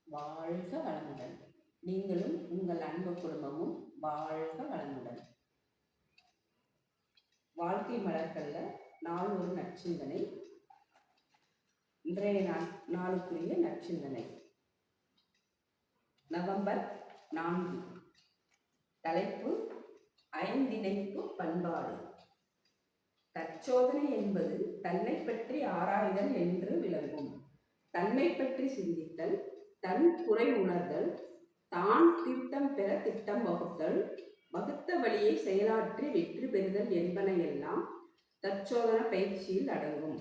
வாழ்க வளமுடன். நீங்களும் உங்கள் அன்பு குடும்பமும் வாழ்க வளமுடன். வாழ்க்கை மலர்கள்ல நாள் ஒரு நற்சிந்தனை. இன்றைய நாளுக்குரிய நற்சிந்தனை நவம்பர் 4. தலைப்பு ஐந்திணைப்பு பண்பாடு. தற்சோதனை என்பது தன்னை பற்றி ஆராய்தல் என்று விளங்கும். தன்னை பற்றி சிந்தித்தல், தன் குறை உணர்தல், தான் திட்டம் பெற திட்டம் வகுத்தல், வகுத்த வழியை செயலாற்றி வெற்றி பெறுதல் என்பனையெல்லாம் தற்சோதன பயிற்சியில் அடங்கும்.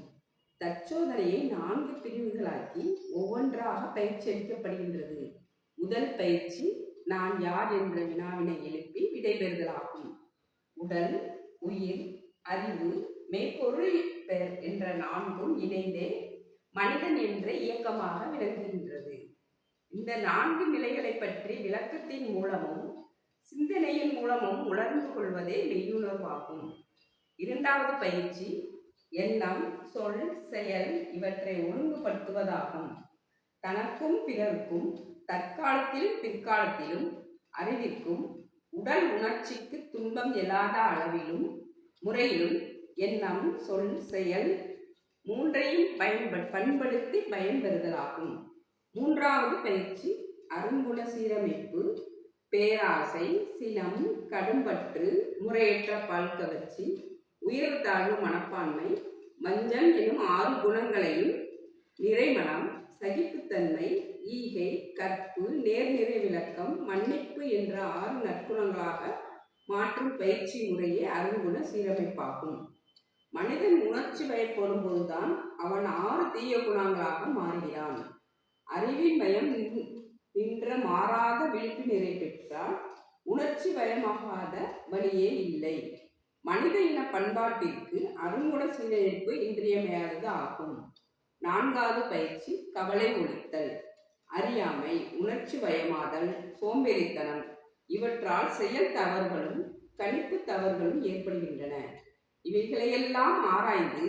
தற்சோதனையை 4 பிரிவுகளாக்கி ஒவ்வொன்றாக பயிற்சி அளிக்கப்படுகின்றது. முதல் பயிற்சி நான் யார் என்ற வினாவினை எழுப்பி விடைபெறுதலாகும். உடல், உயிர், அறிவு, மெய்ப்பொருள் பெயர் என்ற 4ம் இணைந்தே மனிதன் என்ற இயக்கமாக விளங்குகின்றது. இந்த 4 நிலைகளை பற்றி விளக்கத்தின் மூலமும் சிந்தனையின் மூலமும் உணர்ந்து கொள்வதே மெய்யுணர்வாகும். இரண்டாவது பயிற்சி எண்ணம், சொல், செயல் இவற்றை ஒழுங்குபடுத்துவதாகும். தனக்கும் பிறருக்கும், தற்காலத்திலும் பிற்காலத்திலும், அறிவிற்கும் உடல் உணர்ச்சிக்கு துன்பம் எழாத அளவிலும் முறையிலும் எண்ணம், சொல், செயல் 3ஐயும் பண்படுத்தி பயன்பெறுதலாகும். மூன்றாவது பயிற்சி அருங்குண சீரமைப்பு. பேராசை, சினம், கடும்பற்று, முறையற்ற பால்கவர்ச்சி, உயர்வு தாழ்வு மனப்பான்மை, வஞ்சம் எனும் 6 குணங்களையும் நிறைமனம், சகிப்புத்தன்மை, ஈகை, கற்பு, நேர்நிறை விளக்கம், மன்னிப்பு என்ற 6 நற்குணங்களாக மாற்றும் பயிற்சி முறையே அருங்குண சீரமைப்பாகும். மனிதன் உணர்ச்சி வயப்படும் போதுதான் அவன் 6 தீய குணங்களாக மாறுகிறான். அறிவின் பயம் நின்ற மாறாத விழிப்பு நிறை பெற்றால் உணர்ச்சி வயமாகாத வழியே இல்லை. மனித இன பண்பாட்டிற்கு அருங்குண சீரமைப்பு இன்றியமையாதது ஆகும். 4வது பயிற்சி கவலை ஒழித்தல். அறியாமை, உணர்ச்சி வயமாதல், சோம்பேறித்தனம் இவற்றால் செயல் தவறுகளும் கணிப்பு தவறுகளும் ஏற்படுகின்றன. இவைகளையெல்லாம் ஆராய்ந்து